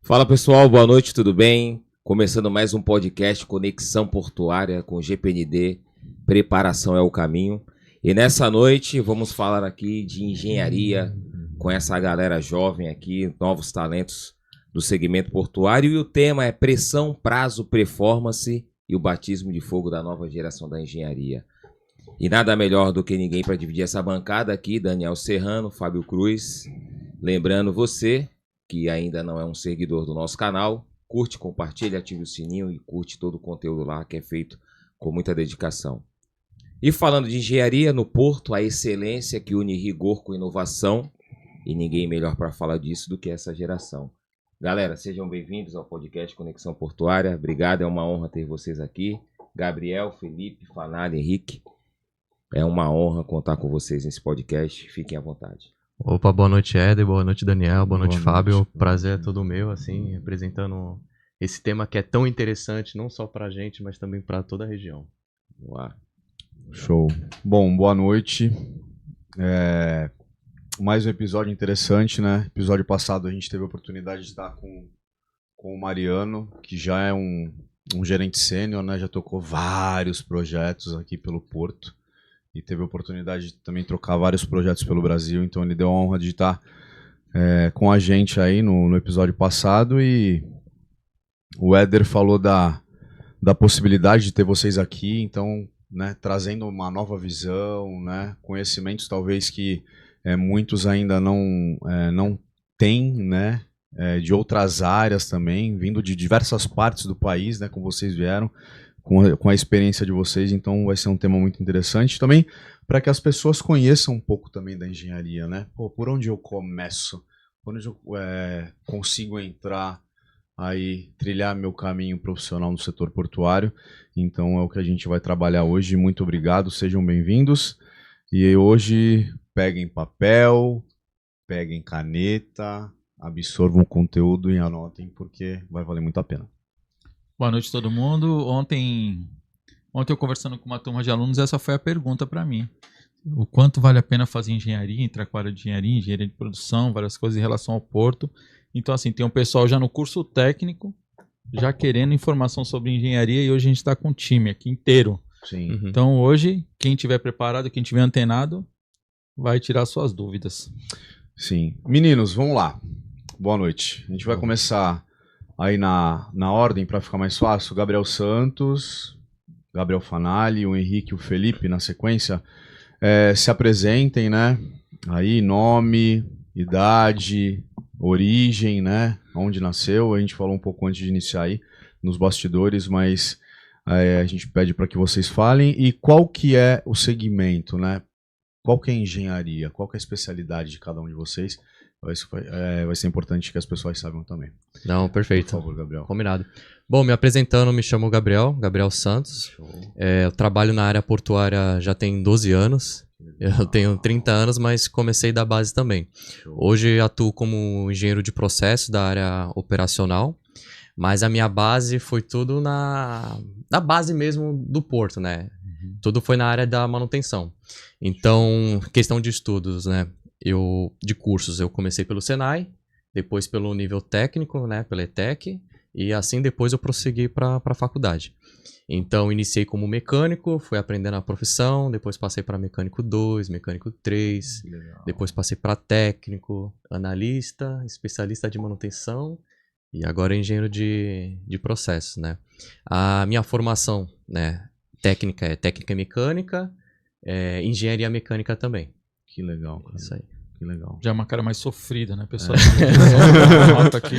Fala pessoal, boa noite, tudo bem? Começando mais um podcast Conexão Portuária com GPND, Preparação é o Caminho. E nessa noite vamos falar aqui de engenharia com essa galera jovem aqui, novos talentos do segmento portuário. E o tema é pressão, prazo, performance e o batismo de fogo da nova geração da engenharia. E nada melhor do que ninguém para dividir essa bancada aqui, Daniel Serrano, Fábio Cruz. Lembrando você que ainda não é um seguidor do nosso canal, curte, compartilha, ative o sininho e curte todo o conteúdo lá que é feito com muita dedicação. E falando de engenharia no Porto, a excelência que une rigor com inovação, e ninguém melhor para falar disso do que essa geração. Galera, sejam bem-vindos ao podcast Conexão Portuária. Obrigado, é uma honra ter vocês aqui. Gabriel, Felipe, Fanali, Henrique, é uma honra contar com vocês nesse podcast. Fiquem à vontade. Opa, boa noite, Éder, boa noite, Daniel, boa noite, Fábio. Prazer é todo meu, assim, representando esse tema que é tão interessante, não só pra gente, mas também pra toda a região. Uau. Show. Bom, boa noite. Mais um episódio interessante, né? Episódio passado a gente teve a oportunidade de estar com o Mariano, que já é um gerente sênior, né? Já tocou vários projetos aqui pelo Porto. E teve a oportunidade de também trocar vários projetos pelo Brasil, então ele deu a honra de estar com a gente aí no episódio passado. E o Éder falou da possibilidade de ter vocês aqui, então, né, trazendo uma nova visão, né, conhecimentos talvez que muitos ainda não têm, né, de outras áreas também, vindo de diversas partes do país, né, como vocês vieram, com a experiência de vocês, então vai ser um tema muito interessante também, para que as pessoas conheçam um pouco também da engenharia, né? Pô, por onde eu começo? Por onde eu consigo entrar aí, trilhar meu caminho profissional no setor portuário? Então é o que a gente vai trabalhar hoje. Muito obrigado, sejam bem-vindos. E hoje peguem papel, peguem caneta, absorvam o conteúdo e anotem, porque vai valer muito a pena. Boa noite, todo mundo. Ontem eu conversando com uma turma de alunos, essa foi a pergunta para mim. O quanto vale a pena fazer engenharia, entrar com a área de engenharia de produção, várias coisas em relação ao porto. Então, assim, tem um pessoal já no curso técnico, já querendo informação sobre engenharia, e hoje a gente está com um time aqui inteiro. Sim. Uhum. Então, hoje, quem estiver preparado, quem estiver antenado, vai tirar suas dúvidas. Sim. Meninos, vamos lá. Boa noite. A gente vai começar aí na ordem, para ficar mais fácil. Gabriel Santos, Gabriel Fanali, o Henrique e o Felipe, na sequência, se apresentem, né? Aí, nome, idade, origem, né? Onde nasceu. A gente falou um pouco antes de iniciar aí, nos bastidores, mas a gente pede para que vocês falem. E qual que é o segmento, né? Qual que é a engenharia? Qual que é a especialidade de cada um de vocês? Vai ser importante que as pessoas saibam também. Não, perfeito. Por favor, Gabriel. Combinado. Bom, me apresentando, me chamo Gabriel Santos. Eu trabalho na área portuária já tem 12 anos. Eu tenho 30 anos, mas comecei da base também. Hoje atuo como engenheiro de processo da área operacional, mas a minha base foi tudo na base mesmo do porto, né? Tudo foi na área da manutenção. Então, questão de estudos, né? De cursos, eu comecei pelo Senai, depois pelo nível técnico, né, pela ETEC, e assim depois eu prossegui para a faculdade. Então, iniciei como mecânico, fui aprendendo a profissão, depois passei para mecânico 2, mecânico 3, depois passei para técnico, analista, especialista de manutenção, e agora engenheiro de processos, né. A minha formação, né, técnica é técnica mecânica, engenharia mecânica também. Que legal, cara. Isso aí. Que legal. Já é uma cara mais sofrida, né, pessoal? Nota que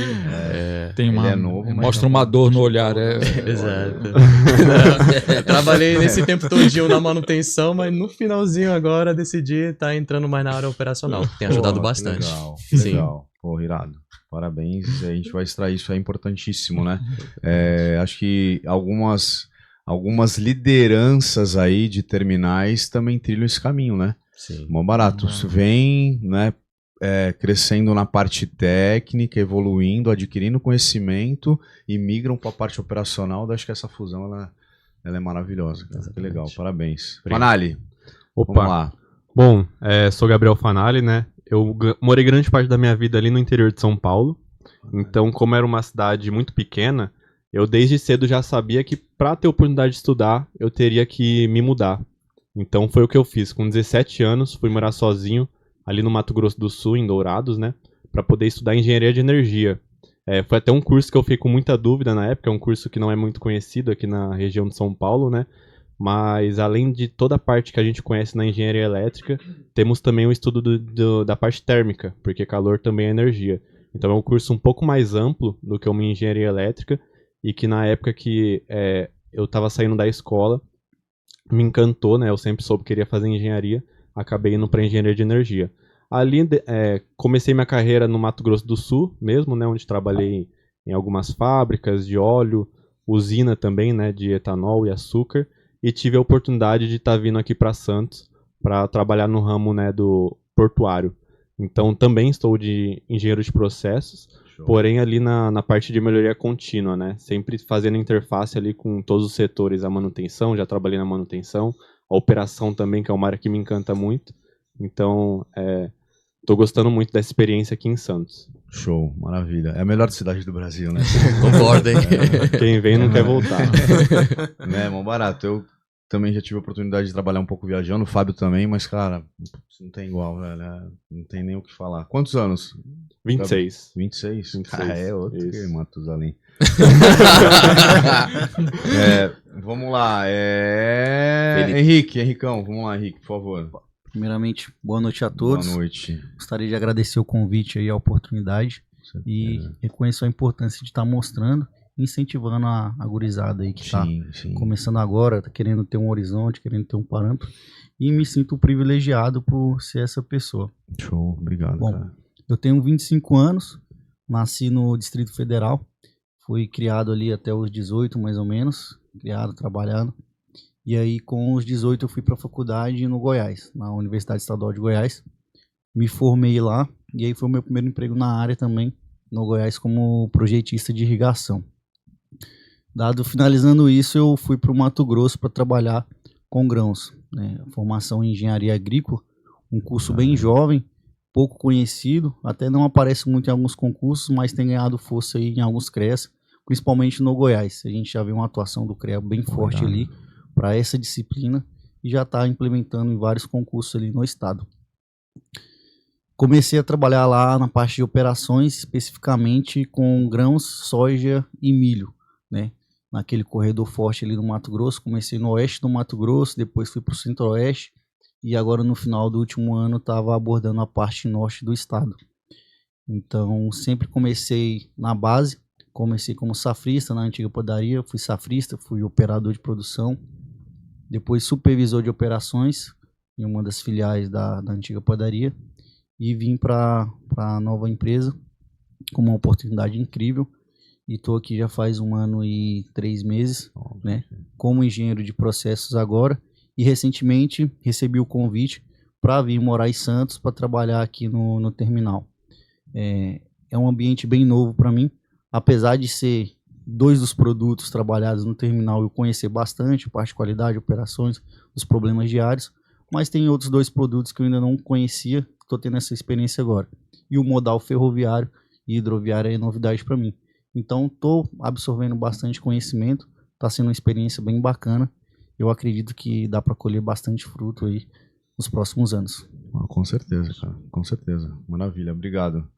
tem uma, novo, mostra uma dor no olhar. Exato. Eu trabalhei nesse tempo todinho na manutenção, mas no finalzinho agora decidi estar entrando mais na área operacional. Tem ajudado bastante. Legal, Sim. legal. Pô, irado. Parabéns. A gente vai extrair isso, é importantíssimo, né? Acho que algumas lideranças aí de terminais também trilham esse caminho, né? Sim. Mó barato. Você vem, né, crescendo na parte técnica, evoluindo, adquirindo conhecimento e migram para a parte operacional. Acho que essa fusão ela é maravilhosa. Cara. Que legal, parabéns. Fanali, vamos lá. Bom, sou Gabriel Fanali, né? Eu morei grande parte da minha vida ali no interior de São Paulo. Então, como era uma cidade muito pequena, eu desde cedo já sabia que para ter oportunidade de estudar, eu teria que me mudar. Então foi o que eu fiz. Com 17 anos, fui morar sozinho ali no Mato Grosso do Sul, em Dourados, né? Para poder estudar engenharia de energia. Foi até um curso que eu fiquei com muita dúvida na época, é um curso que não é muito conhecido aqui na região de São Paulo, né? Mas além de toda a parte que a gente conhece na engenharia elétrica, temos também o estudo da parte térmica, porque calor também é energia. Então é um curso um pouco mais amplo do que uma engenharia elétrica, e que na época que eu estava saindo da escola, me encantou, né? Eu sempre soube que queria fazer engenharia, acabei indo para engenharia de energia. Ali comecei minha carreira no Mato Grosso do Sul mesmo, né? Onde trabalhei em algumas fábricas de óleo, usina também, né? De etanol e açúcar, e tive a oportunidade de estar vindo aqui para Santos para trabalhar no ramo, né, do portuário. Então também estou de engenheiro de processos, porém ali na parte de melhoria contínua, né? Sempre fazendo interface ali com todos os setores, a manutenção, já trabalhei na manutenção, a operação também, que é uma área que me encanta muito. Então, tô gostando muito dessa experiência aqui em Santos. Show, maravilha. É a melhor cidade do Brasil, né? Concordo, hein? Quem vem não quer voltar. Né, mó barato. Eu também já tive a oportunidade de trabalhar um pouco viajando, o Fábio também, mas, cara, não tem igual, velho. Não tem nem o que falar. Quantos anos? 26. 26? 26. É outro Isso. que Matusalém. Vamos lá. Henricão, vamos lá, Henrique, por favor. Primeiramente, boa noite a todos. Boa noite. Gostaria de agradecer o convite e a oportunidade. E reconheço a importância de estar mostrando e incentivando a gurizada aí que está começando agora, está querendo ter um horizonte, querendo ter um parâmetro. E me sinto privilegiado por ser essa pessoa. Show, obrigado. Bom, cara. eu tenho 25 anos, nasci no Distrito Federal, fui criado ali até os 18 mais ou menos, criado, trabalhando. E aí com os 18 eu fui para a faculdade no Goiás, na Universidade Estadual de Goiás. Me formei lá e aí foi o meu primeiro emprego na área também, no Goiás como projetista de irrigação. Finalizando isso, eu fui para o Mato Grosso para trabalhar com grãos, né? Formação em engenharia agrícola, um curso bem jovem, pouco conhecido, até não aparece muito em alguns concursos, mas tem ganhado força aí em alguns CREAs, principalmente no Goiás. A gente já vê uma atuação do CREA bem forte ali para essa disciplina e já está implementando em vários concursos ali no estado. Comecei a trabalhar lá na parte de operações, especificamente com grãos, soja e milho, né? Naquele corredor forte ali no Mato Grosso. Comecei no oeste do Mato Grosso, depois fui para o centro-oeste e agora no final do último ano estava abordando a parte norte do estado. Então sempre comecei na base, comecei como safrista na antiga padaria, fui safrista, fui operador de produção, depois supervisor de operações em uma das filiais da antiga padaria e vim para a nova empresa com uma oportunidade incrível. E estou aqui já faz 1 ano e 3 meses, né, como engenheiro de processos agora. E recentemente recebi o convite para vir morar em Santos para trabalhar aqui no terminal. É um ambiente bem novo para mim, apesar de ser 2 dos produtos trabalhados no terminal eu conhecer bastante, parte de qualidade, operações, os problemas diários, mas tem outros 2 produtos que eu ainda não conhecia, estou tendo essa experiência agora. E o modal ferroviário e hidroviário é novidade para mim. Então estou absorvendo bastante conhecimento, está sendo uma experiência bem bacana. Eu acredito que dá para colher bastante fruto aí nos próximos anos. Com certeza, cara, com certeza. Maravilha, obrigado.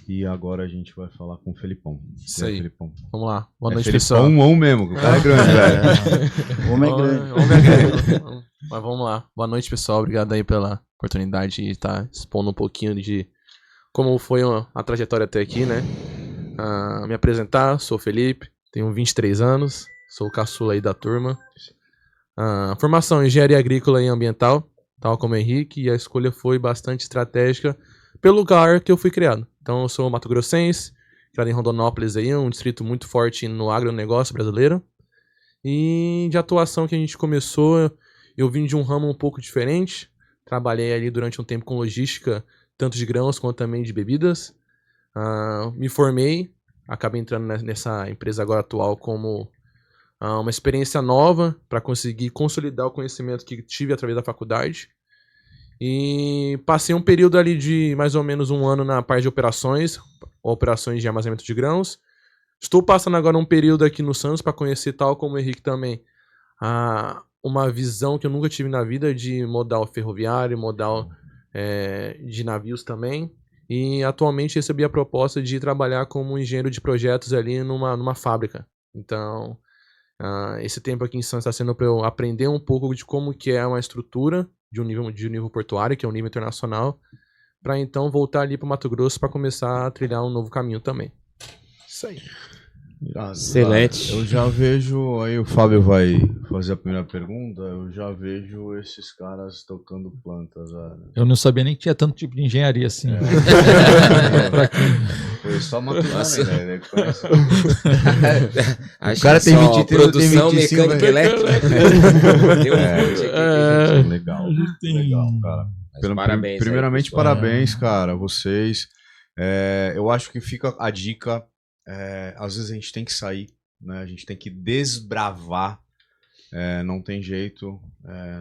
E agora a gente vai falar com o Felipão. Isso aí. Felipão. Vamos lá. Boa noite, Felipão, pessoal. um mesmo, o cara é grande, velho. O homem é grande. Homem é grande. Mas vamos lá. Boa noite, pessoal. Obrigado aí pela oportunidade de estar expondo um pouquinho de como foi a trajetória até aqui, né? Me apresentar, sou o Felipe, tenho 23 anos, sou o caçula aí da turma. Formação em engenharia agrícola e ambiental, tal como o Henrique, e a escolha foi bastante estratégica pelo lugar que eu fui criado. Então eu sou mato-grossense, criado em Rondonópolis, aí, um distrito muito forte no agronegócio brasileiro. E de atuação que a gente começou, eu vim de um ramo um pouco diferente. Trabalhei ali durante um tempo com logística, tanto de grãos quanto também de bebidas. Me formei, acabei entrando nessa empresa agora atual como uma experiência nova para conseguir consolidar o conhecimento que tive através da faculdade. E passei um período ali de mais ou menos 1 ano na parte de operações, operações de armazenamento de grãos. Estou passando agora um período aqui no Santos para conhecer, tal como o Henrique também, uma visão que eu nunca tive na vida de modal ferroviário, modal de navios também. E atualmente recebi a proposta de trabalhar como engenheiro de projetos ali numa fábrica. Então, esse tempo aqui em Santos está sendo para eu aprender um pouco de como que é uma estrutura de um nível portuário, que é um nível internacional, para então voltar ali para o Mato Grosso para começar a trilhar um novo caminho também. Isso aí. Excelente. Eu já vejo, aí o Fábio vai fazer a primeira pergunta, eu já vejo esses caras tocando plantas. Eu não sabia nem que tinha tanto tipo de engenharia assim. Foi só Matutana, né? Acho O cara que tem só 23, produção, tem 25, mecânica elétrica. Deu um monte aqui. Legal, legal, cara. Mas parabéns. Primeiramente, aí, pessoal. parabéns, cara, vocês. Eu acho que fica a dica. Às vezes a gente tem que sair, né? A gente tem que desbravar, não tem jeito.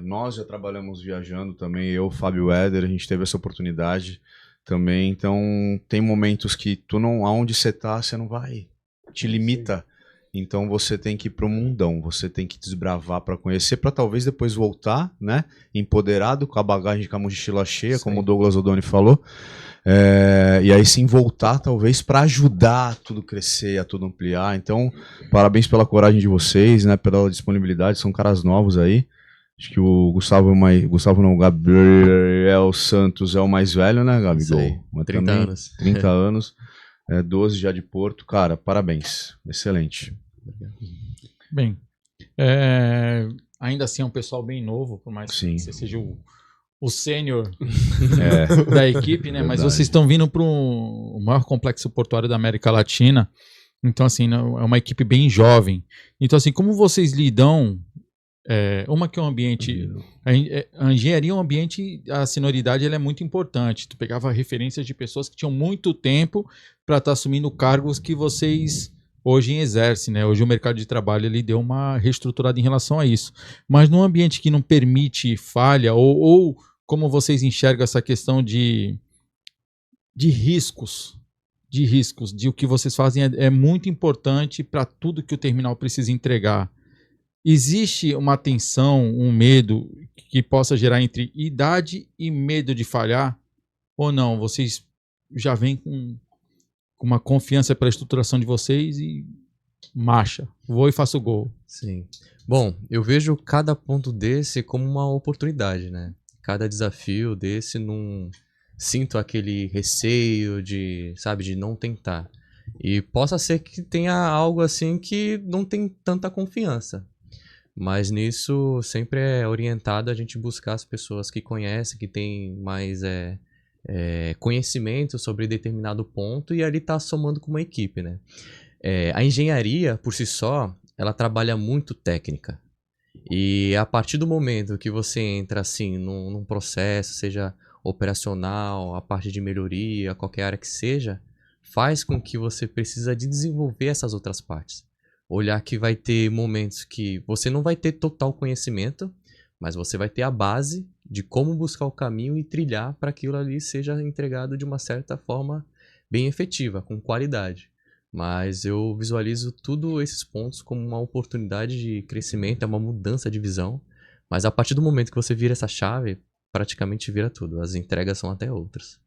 Nós já trabalhamos viajando também, eu, Fábio Éder, a gente teve essa oportunidade também. Então tem momentos que aonde você tá, você não vai, te limita. Então você tem que ir pro mundão, você tem que desbravar para conhecer, para talvez depois voltar, né? Empoderado, com a bagagem, com a mochila cheia, como o Douglas Odoni falou. E aí sim voltar talvez para ajudar a tudo crescer, a tudo ampliar. Então, parabéns pela coragem de vocês, né? Pela disponibilidade, são caras novos aí. Acho que o o Gabriel Santos é o mais velho, né, Gabigol? Isso aí, 30 anos. 30 anos, 12 já de Porto. Cara, parabéns, excelente. Bem, ainda assim é um pessoal bem novo, por mais que você seja o sênior da equipe, né? Mas vocês estão vindo para o maior complexo portuário da América Latina. Então, assim, é uma equipe bem jovem. Então, assim, como vocês lidam... uma que é um ambiente... A engenharia é um ambiente... A senioridade ela é muito importante. Tu pegava referências de pessoas que tinham muito tempo para estar assumindo cargos que vocês... hoje exerce, né? Hoje o mercado de trabalho ele deu uma reestruturada em relação a isso. Mas num ambiente que não permite falha, ou como vocês enxergam essa questão de riscos, de o que vocês fazem é muito importante para tudo que o terminal precisa entregar. Existe uma tensão, um medo que possa gerar entre idade e medo de falhar? Ou não? Vocês já vêm com uma confiança pela estruturação de vocês e marcha, vou e faço gol. Sim. Bom, eu vejo cada ponto desse como uma oportunidade, né? Cada desafio desse, não sinto aquele receio de, sabe, de não tentar. E possa ser que tenha algo assim que não tem tanta confiança. Mas nisso sempre é orientado a gente buscar as pessoas que conhecem, que têm mais conhecimento sobre determinado ponto e ali tá somando com uma equipe, né? A engenharia, por si só, ela trabalha muito técnica. E a partir do momento que você entra assim num processo, seja operacional, a parte de melhoria, qualquer área que seja, faz com que você precisa de desenvolver essas outras partes. Olhar que vai ter momentos que você não vai ter total conhecimento, mas você vai ter a base de como buscar o caminho e trilhar para aquilo ali seja entregado de uma certa forma bem efetiva, com qualidade. Mas eu visualizo tudo esses pontos como uma oportunidade de crescimento, é uma mudança de visão. Mas a partir do momento que você vira essa chave, praticamente vira tudo. As entregas são até outras.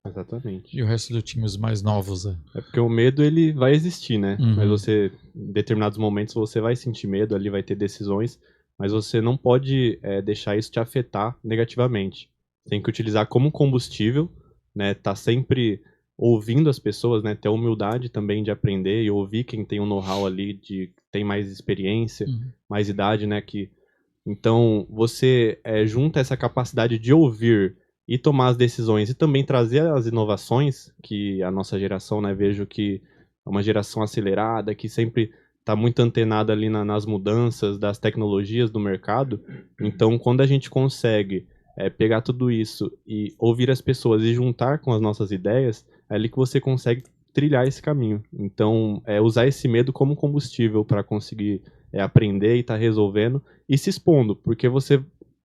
Exatamente. E o resto do time, os mais novos? É porque o medo, ele vai existir, né? Uhum. Mas você, em determinados momentos, você vai sentir medo, ali vai ter decisões, mas você não pode deixar isso te afetar negativamente. Tem que utilizar como combustível, né? Tá sempre ouvindo as pessoas, né? Ter a humildade também de aprender e ouvir quem tem um know-how ali, tem mais experiência, mais idade, né? Então, você junta essa capacidade de ouvir e tomar as decisões e também trazer as inovações, que a nossa geração, né, vejo que é uma geração acelerada, que sempre está muito antenada ali nas mudanças das tecnologias do mercado. Então, quando a gente consegue pegar tudo isso e ouvir as pessoas e juntar com as nossas ideias, é ali que você consegue trilhar esse caminho. Então, usar esse medo como combustível para conseguir aprender e estar resolvendo e se expondo, porque você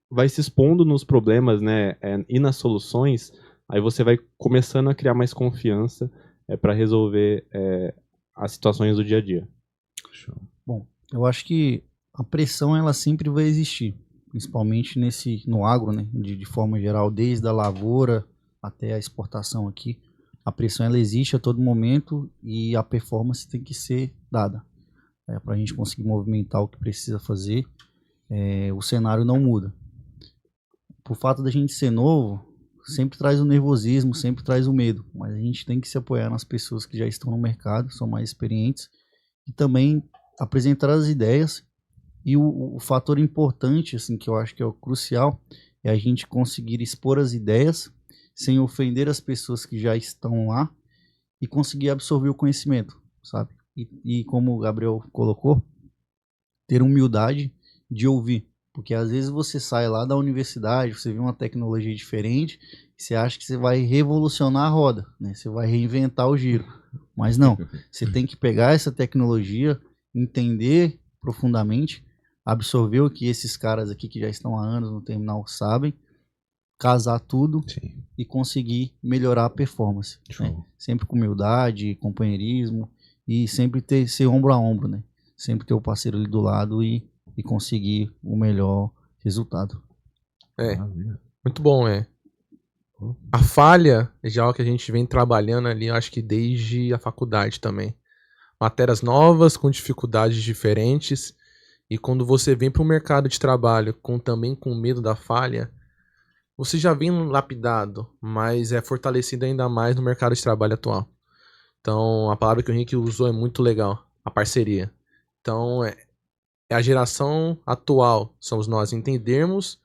vai se expondo nos problemas, né, e nas soluções, aí você vai começando a criar mais confiança para resolver as situações do dia a dia. Bom, eu acho que a pressão ela sempre vai existir, principalmente no agro, né, de forma geral, desde a lavoura até a exportação aqui. A pressão ela existe a todo momento e a performance tem que ser dada. Para a gente conseguir movimentar o que precisa fazer, o cenário não muda. Por fato da gente ser novo, sempre traz o nervosismo, sempre traz o medo, mas a gente tem que se apoiar nas pessoas que já estão no mercado, são mais experientes, e também apresentar as ideias. E o fator importante, assim, que eu acho que é o crucial, é a gente conseguir expor as ideias sem ofender as pessoas que já estão lá e conseguir absorver o conhecimento, sabe? E como o Gabriel colocou, ter humildade de ouvir. Porque às vezes você sai lá da universidade, você vê uma tecnologia diferente, e você acha que você vai revolucionar a roda, né? Você vai reinventar o giro. Mas não, você tem que pegar essa tecnologia, entender profundamente, absorver o que esses caras aqui que já estão há anos no terminal sabem, casar tudo e conseguir melhorar a performance. Né? Sempre com humildade, companheirismo e sempre ser ombro a ombro, né? Sempre ter o parceiro ali do lado e conseguir o melhor resultado. Muito bom, A falha já é o que a gente vem trabalhando ali, acho que desde a faculdade também. Matérias novas, com dificuldades diferentes, e quando você vem para o mercado de trabalho também com medo da falha, você já vem lapidado, mas é fortalecido ainda mais no mercado de trabalho atual. Então, a palavra que o Henrique usou é muito legal, a parceria. Então, é a geração atual, somos nós entendermos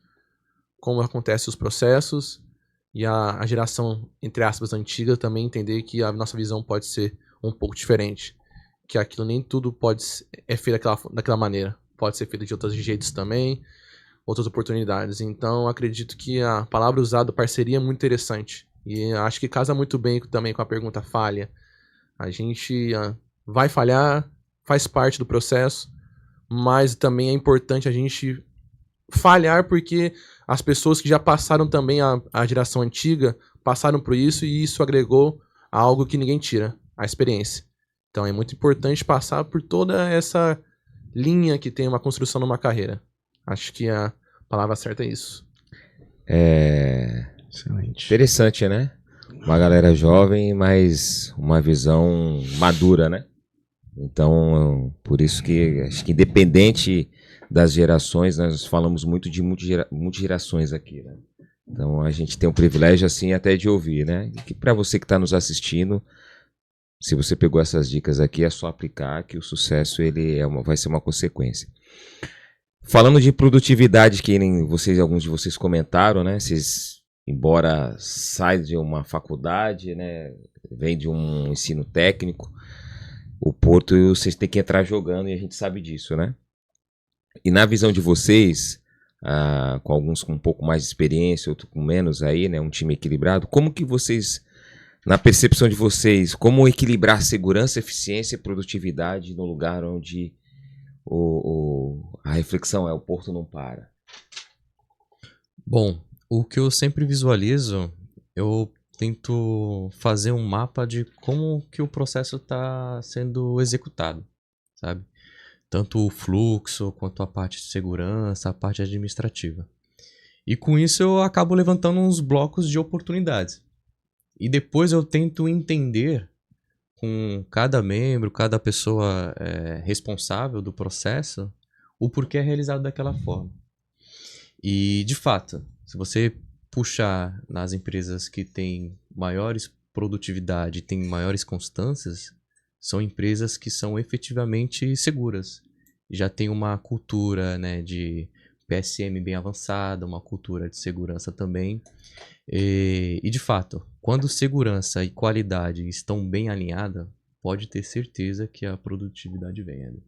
como acontecem os processos, e a geração, entre aspas, antiga também entender que a nossa visão pode ser um pouco diferente. Que aquilo nem tudo é feito daquela maneira. Pode ser feito de outros jeitos também, outras oportunidades. Então, acredito que a palavra usada, parceria, é muito interessante. E acho que casa muito bem também com a pergunta falha. A gente vai falhar, faz parte do processo, mas também é importante a gente falhar porque as pessoas que já passaram também a geração antiga passaram por isso e isso agregou a algo que ninguém tira, a experiência. Então é muito importante passar por toda essa linha que tem uma construção numa carreira. Acho que a palavra certa é isso. Excelente. Interessante, né? Uma galera jovem, mas uma visão madura, né? Então, por isso que acho que independente das gerações, nós falamos muito de multigerações aqui, né? Então a gente tem o privilégio assim até de ouvir, né? E que para você que está nos assistindo, se você pegou essas dicas aqui, é só aplicar que o sucesso vai ser uma consequência. Falando de produtividade, que alguns de vocês comentaram, né? Vocês, embora saiam de uma faculdade, né? Vem de um ensino técnico, o Porto vocês têm que entrar jogando e a gente sabe disso, né? E na visão de vocês, com alguns com um pouco mais de experiência, outros com menos aí, né? Um time equilibrado, como que vocês, na percepção de vocês, como equilibrar segurança, eficiência e produtividade no lugar onde a reflexão o Porto não para? Bom, o que eu sempre visualizo, eu tento fazer um mapa de como que o processo está sendo executado, sabe? Tanto o fluxo, quanto a parte de segurança, a parte administrativa. E com isso eu acabo levantando uns blocos de oportunidades. E depois eu tento entender com cada membro, cada pessoa responsável do processo, o porquê é realizado daquela forma. E, de fato, se você puxar nas empresas que têm maiores produtividade, têm maiores constâncias, são empresas que são efetivamente seguras. Já tem uma cultura, né, de PSM bem avançada, uma cultura de segurança também. E de fato, quando segurança e qualidade estão bem alinhadas, pode ter certeza que a produtividade vem ali.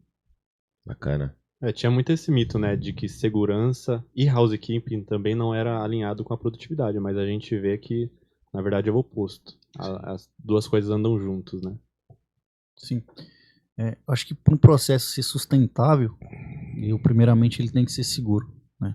Bacana. Tinha muito esse mito, né, de que segurança e housekeeping também não era alinhado com a produtividade, mas a gente vê que, na verdade, é o oposto. As duas coisas andam juntos, né? Sim. Acho que para um processo ser sustentável, primeiramente ele tem que ser seguro, né?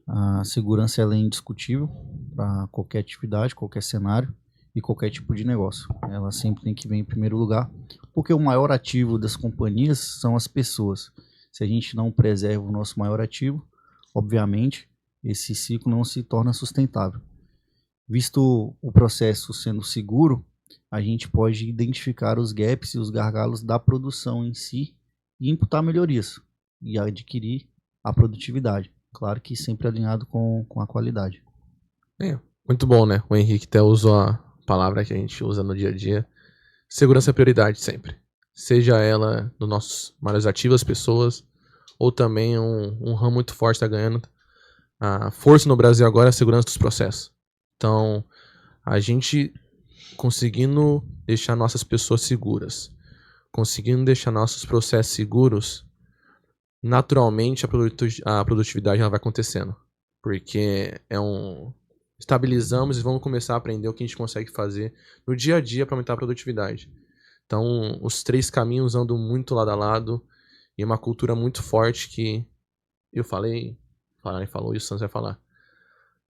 A segurança ela é indiscutível para qualquer atividade, qualquer cenário. e qualquer tipo de negócio. Ela sempre tem que vir em primeiro lugar, porque o maior ativo das companhias são as pessoas. Se a gente não preserva o nosso maior ativo, obviamente, esse ciclo não se torna sustentável. Visto o processo sendo seguro, a gente pode identificar os gaps e os gargalos da produção em si e imputar melhorias e adquirir a produtividade. Claro que sempre alinhado com a qualidade. Muito bom, né? O Henrique até usou a palavra que a gente usa no dia a dia. Segurança é prioridade sempre. Seja ela nos nossos maiores ativos, pessoas, ou também um ramo muito forte está ganhando. A força no Brasil agora é a segurança dos processos. Então, a gente conseguindo deixar nossas pessoas seguras, conseguindo deixar nossos processos seguros, naturalmente a produtividade ela vai acontecendo. Porque estabilizamos e vamos começar a aprender o que a gente consegue fazer no dia a dia para aumentar a produtividade. Então, os 3 caminhos andam muito lado a lado e é uma cultura muito forte que eu falei, falou e o Santos vai falar.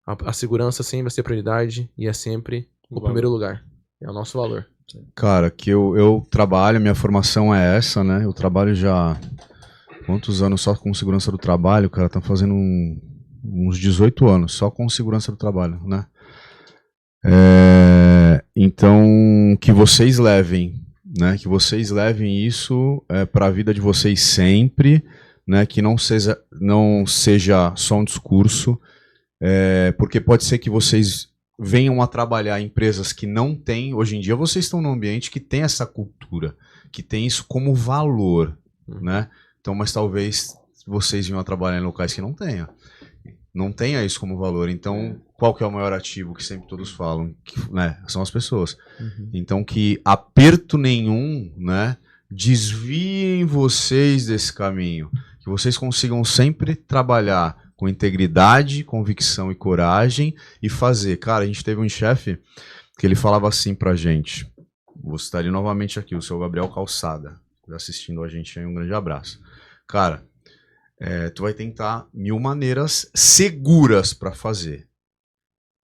A segurança sempre vai ser prioridade e é sempre o primeiro lugar. É o nosso valor. Cara, que eu trabalho, minha formação é essa, né? Eu trabalho já quantos anos só com segurança do trabalho, cara, tá fazendo uns 18 anos só com segurança do trabalho, né? Então, que vocês levem, né? Que vocês levem isso para a vida de vocês sempre, né? Que não seja só um discurso, porque pode ser que vocês venham a trabalhar em empresas que não têm. Hoje em dia vocês estão num ambiente que tem essa cultura, que tem isso como valor, né? Então, mas talvez vocês venham a trabalhar em locais que não tenha isso como valor. Então, qual que é o maior ativo que sempre todos falam? Né? São as pessoas. Então, que aperto nenhum, né, desviem vocês desse caminho. Que vocês consigam sempre trabalhar com integridade, convicção e coragem e fazer. Cara, a gente teve um chefe que ele falava assim pra gente. Vou citar ele novamente aqui, o seu Gabriel Calçada, assistindo a gente aí, um grande abraço. Cara, tu vai tentar 1000 maneiras seguras para fazer.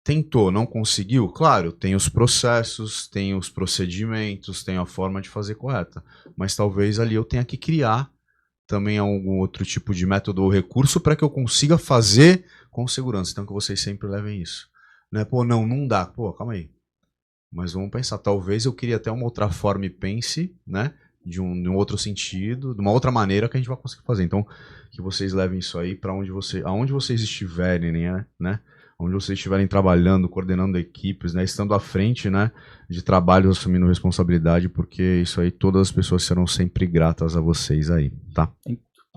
Tentou, não conseguiu? Claro, tem os processos, tem os procedimentos, tem a forma de fazer correta. Mas talvez ali eu tenha que criar também algum outro tipo de método ou recurso para que eu consiga fazer com segurança. Então que vocês sempre levem isso. Né? Pô, não dá. Pô, calma aí. Mas vamos pensar, talvez eu queria até uma outra forma e pense, né? De um outro sentido, de uma outra maneira que a gente vai conseguir fazer. Então, que vocês levem isso aí para aonde vocês estiverem, né? Onde vocês estiverem trabalhando, coordenando equipes, né? Estando à frente, né? De trabalho, assumindo responsabilidade, porque isso aí, todas as pessoas serão sempre gratas a vocês aí, tá?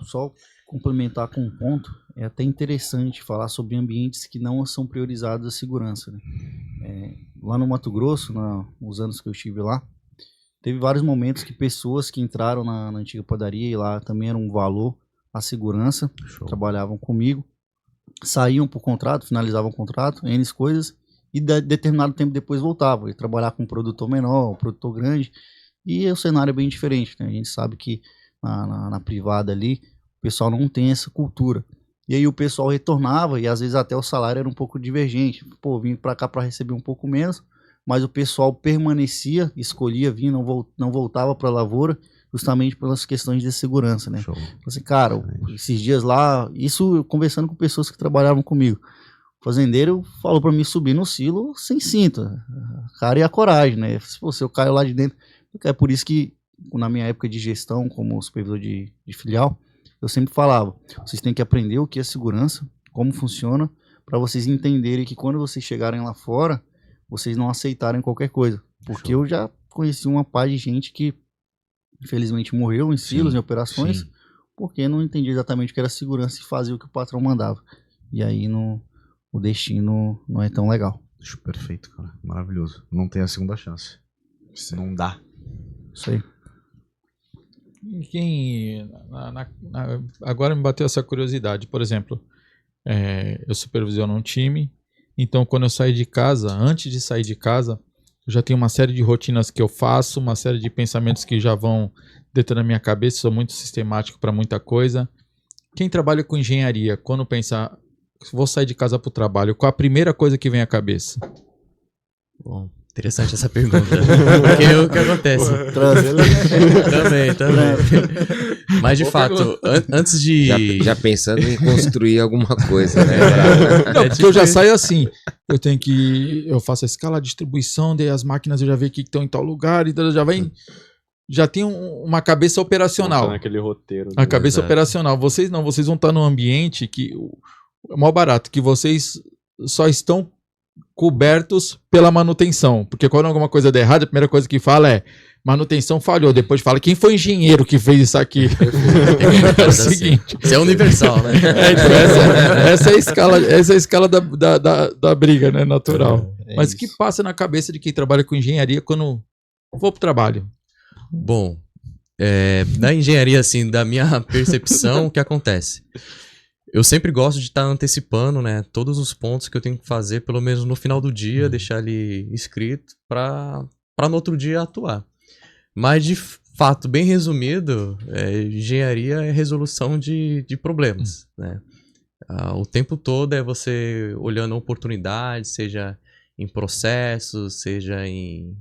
Só complementar com um ponto, é até interessante falar sobre ambientes que não são priorizados a segurança, né? Lá no Mato Grosso, nos anos que eu estive lá, teve vários momentos que pessoas que entraram na antiga padaria e lá também era um valor a segurança, trabalhavam comigo, saíam por contrato, finalizavam o contrato, N coisas, e determinado tempo depois voltavam. E trabalhar com um produtor menor, um produtor grande, e o cenário é bem diferente, né? A gente sabe que na privada ali, o pessoal não tem essa cultura. E aí o pessoal retornava, e às vezes até o salário era um pouco divergente. Pô, vim pra cá para receber um pouco menos, mas o pessoal permanecia, escolhia vir, não voltava para a lavoura, justamente pelas questões de segurança, né? Assim, cara, esses dias lá, isso eu conversando com pessoas que trabalhavam comigo, o fazendeiro falou para mim subir no silo sem cinto, cara, e a coragem, né? Se eu caio lá de dentro, é por isso que na minha época de gestão, como supervisor de filial, eu sempre falava, vocês têm que aprender o que é segurança, como funciona, para vocês entenderem que quando vocês chegarem lá fora, vocês não aceitarem qualquer coisa. Porque eu já conheci uma par de gente que infelizmente morreu em silos, em operações, porque não entendia exatamente o que era segurança e fazia o que o patrão mandava. E aí o destino não é tão legal. Perfeito, cara. Maravilhoso. Não tem a segunda chance. Não dá. Isso aí. Agora me bateu essa curiosidade. Por exemplo, eu supervisiono um time, então quando eu saio de casa, antes de sair de casa, eu já tenho uma série de rotinas que eu faço, uma série de pensamentos que já vão dentro da minha cabeça, sou muito sistemático para muita coisa. Quem trabalha com engenharia, quando pensar, vou sair de casa para o trabalho, qual a primeira coisa que vem à cabeça? Bom, Interessante essa pergunta. Porque o que acontece? Também. Mas de fato, antes de. Já pensando em construir alguma coisa, né? Não, porque eu já saio assim. Eu faço a escala de distribuição, daí as máquinas eu já vejo que estão em tal lugar, então já tem uma cabeça operacional. Naquele roteiro. A cabeça operacional. Vocês não, vocês vão estar num ambiente que é maior barato, que vocês só estão cobertos pela manutenção. Porque quando alguma coisa der errado, a primeira coisa que fala é manutenção falhou. Depois fala, quem foi o engenheiro que fez isso aqui? É o seguinte. Isso é universal, né? Essa é a escala da briga, né? Natural. Mas o que passa na cabeça de quem trabalha com engenharia quando for pro trabalho? Bom, na engenharia, assim, da minha percepção, o que acontece? Eu sempre gosto de estar antecipando, né, todos os pontos que eu tenho que fazer, pelo menos no final do dia, deixar ali escrito para no outro dia atuar. Mas, de fato, bem resumido, engenharia é resolução de problemas, né? O tempo todo é você olhando a oportunidade, seja em processos, seja em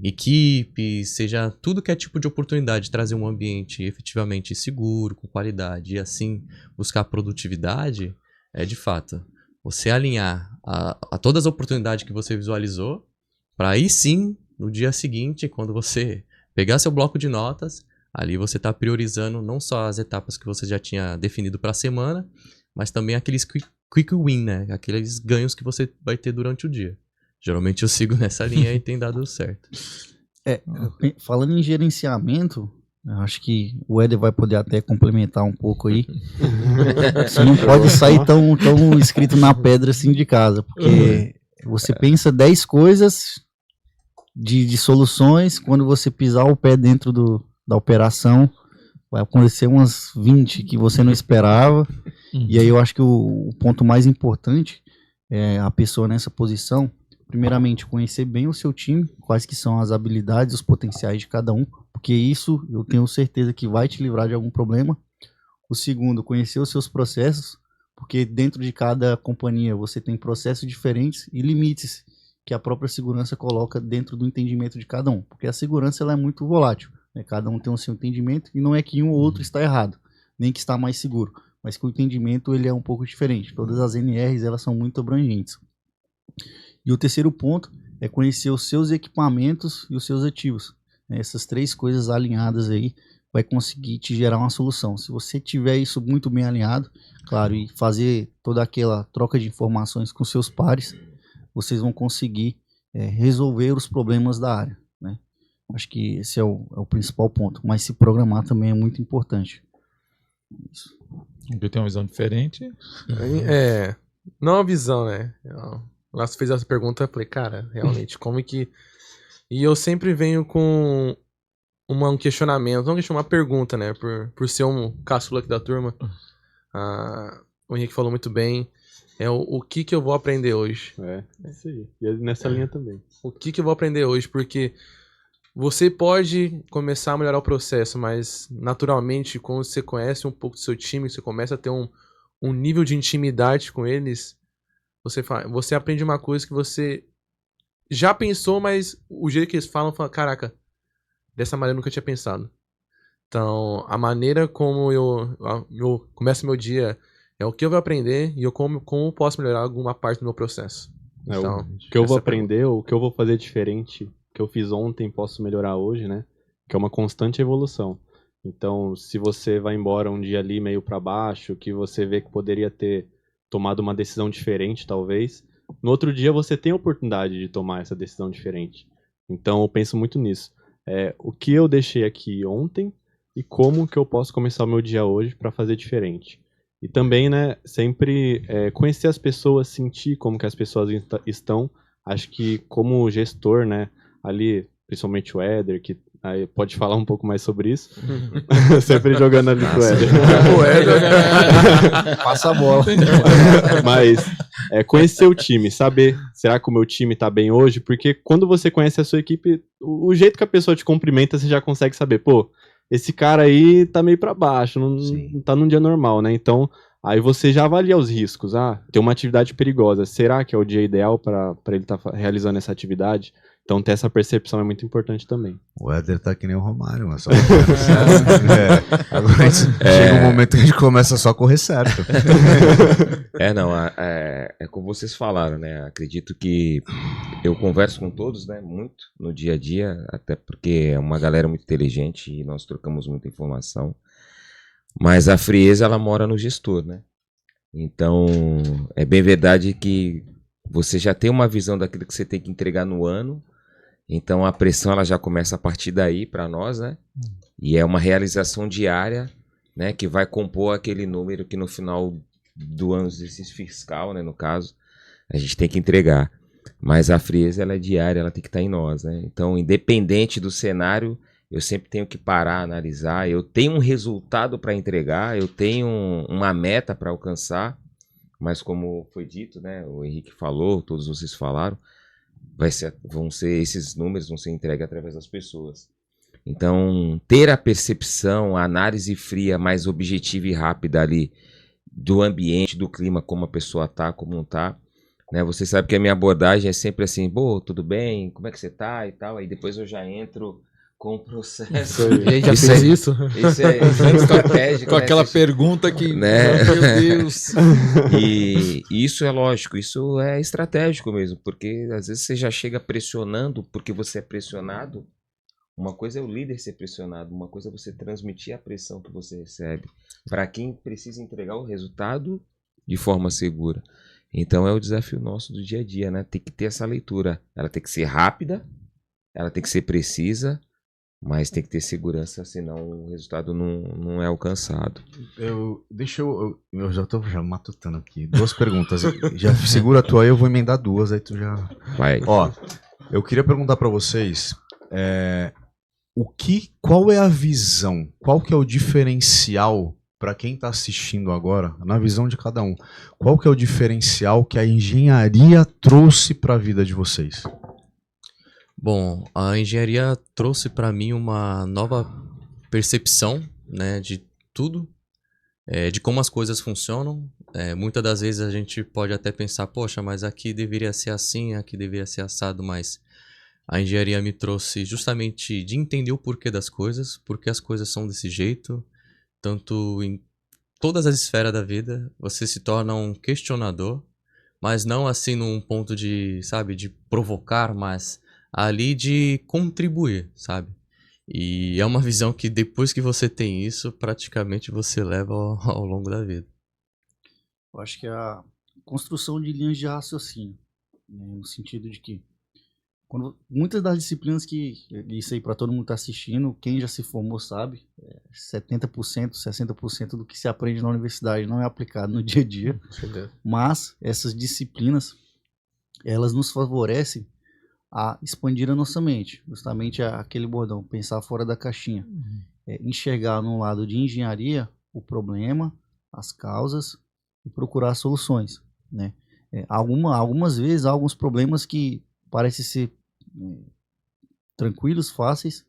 equipe, seja tudo que é tipo de oportunidade, trazer um ambiente efetivamente seguro, com qualidade, e assim buscar produtividade, de fato, você alinhar a todas as oportunidades que você visualizou, para aí sim, no dia seguinte, quando você pegar seu bloco de notas, ali você está priorizando não só as etapas que você já tinha definido para a semana, mas também aqueles quick win, né? Aqueles ganhos que você vai ter durante o dia. Geralmente eu sigo nessa linha e tem dado certo. Falando em gerenciamento, eu acho que o Éder vai poder até complementar um pouco aí. Você não pode sair tão escrito na pedra assim de casa, porque você pensa 10 coisas de soluções, quando você pisar o pé dentro da operação, vai acontecer umas 20 que você não esperava. E aí eu acho que o ponto mais importante é a pessoa nessa posição, primeiramente, conhecer bem o seu time, quais que são as habilidades, os potenciais de cada um, porque isso eu tenho certeza que vai te livrar de algum problema. O segundo, conhecer os seus processos, porque dentro de cada companhia você tem processos diferentes e limites que a própria segurança coloca dentro do entendimento de cada um, porque a segurança ela é muito volátil, né? Cada um tem o seu entendimento e não é que um ou outro está errado, nem que está mais seguro, mas que o entendimento ele é um pouco diferente. Todas as NRs elas são muito abrangentes. E o terceiro ponto é conhecer os seus equipamentos e os seus ativos. Essas 3 coisas alinhadas aí vai conseguir te gerar uma solução. Se você tiver isso muito bem alinhado, claro, e fazer toda aquela troca de informações com seus pares, vocês vão conseguir resolver os problemas da área, né? Acho que esse é o principal ponto. Mas se programar também é muito importante. Isso. Eu tenho uma visão diferente. Não uma visão, né? Lá você fez essa pergunta, eu falei, cara, realmente, como que... E eu sempre venho com um questionamento, não uma pergunta, né? Por ser um caçula aqui da turma. O Henrique falou muito bem. O que eu vou aprender hoje? Isso aí. E nessa linha também. O que eu vou aprender hoje? Porque você pode começar a melhorar o processo, mas naturalmente, quando você conhece um pouco do seu time, você começa a ter um nível de intimidade com eles, você aprende uma coisa que você já pensou, mas o jeito que eles falam, caraca, dessa maneira eu nunca tinha pensado. Então, a maneira como eu começo meu dia é o que eu vou aprender e como eu posso melhorar alguma parte do meu processo. Então, o que eu vou aprender, o que eu vou fazer diferente, que eu fiz ontem, posso melhorar hoje, né? Que é uma constante evolução. Então, se você vai embora um dia ali meio para baixo, que você vê que poderia ter tomado uma decisão diferente, talvez, no outro dia você tem a oportunidade de tomar essa decisão diferente. Então, eu penso muito nisso. O que eu deixei aqui ontem e como que eu posso começar o meu dia hoje para fazer diferente. E também, né, sempre conhecer as pessoas, sentir como que as pessoas estão. Acho que como gestor, né, ali, principalmente o Éder, que aí pode falar um pouco mais sobre isso. Sempre jogando ali pro Éder. O Éder passa a bola. Mas conhecer o time, saber, será que o meu time tá bem hoje? Porque quando você conhece a sua equipe, o jeito que a pessoa te cumprimenta, você já consegue saber, pô, esse cara aí tá meio pra baixo, não tá num dia normal, né? Então, Aí você já avalia os riscos. Tem uma atividade perigosa. Será que é o dia ideal para ele estar realizando essa atividade? Então ter essa percepção é muito importante também. O Éder tá que nem o Romário, mas só agora chega um momento que a gente começa só a correr certo. É como vocês falaram, né? Acredito que eu converso com todos, né? Muito no dia a dia, até porque é uma galera muito inteligente e nós trocamos muita informação. Mas a frieza, ela mora no gestor, né? Então, é bem verdade que você já tem uma visão daquilo que você tem que entregar no ano. Então, a pressão ela já começa a partir daí para nós, né? E é uma realização diária, né? Que vai compor aquele número que no final do ano, exercício fiscal, né? No caso, a gente tem que entregar. Mas a frieza, ela é diária, ela tem que estar em nós, né? Então, independente do cenário, eu sempre tenho que parar, analisar. Eu tenho um resultado para entregar, eu tenho uma meta para alcançar, mas como foi dito, né? O Henrique falou, todos vocês falaram, esses números vão ser entregues através das pessoas. Então, ter a percepção, a análise fria, mais objetiva e rápida ali do ambiente, do clima, como a pessoa tá, como não tá, né? Você sabe que a minha abordagem é sempre assim, tudo bem, como é que você tá e tal, aí depois eu já entro com o processo. E aí, já fez isso? Isso é estratégico. Com né? aquela pergunta que, né? meu Deus. E isso é lógico, isso é estratégico mesmo, porque às vezes você já chega pressionando porque você é pressionado. Uma coisa é o líder ser pressionado, uma coisa é você transmitir a pressão que você recebe para quem precisa entregar o resultado de forma segura. Então é o desafio nosso do dia a dia, né? Tem que ter essa leitura. Ela tem que ser rápida, ela tem que ser precisa, mas tem que ter segurança, senão o resultado não é alcançado. Eu já tô matutando aqui. 2 perguntas. Já segura a tua aí, eu vou emendar 2, aí tu já... Vai. Ó, eu queria perguntar pra vocês, qual é a visão, qual que é o diferencial pra quem tá assistindo agora, na visão de cada um, qual que é o diferencial que a engenharia trouxe pra vida de vocês? Bom, a engenharia trouxe para mim uma nova percepção, né, de tudo, de como as coisas funcionam. Muitas das vezes a gente pode até pensar, poxa, mas aqui deveria ser assim, aqui deveria ser assado, mas a engenharia me trouxe justamente de entender o porquê das coisas, porque as coisas são desse jeito, tanto em todas as esferas da vida, você se torna um questionador, mas não assim num ponto de, sabe, de provocar, mas ali de contribuir, sabe? E é uma visão que depois que você tem isso, praticamente você leva ao longo da vida. Eu acho que é a construção de linhas de raciocínio, né, no sentido de que muitas das disciplinas isso aí para todo mundo tá assistindo, quem já se formou sabe, 70%, 60% do que se aprende na universidade não é aplicado no dia a dia, mas essas disciplinas, elas nos favorecem a expandir a nossa mente, justamente aquele bordão, pensar fora da caixinha, enxergar no lado de engenharia o problema, as causas e procurar soluções, né? Algumas vezes há alguns problemas que parecem ser tranquilos, fáceis,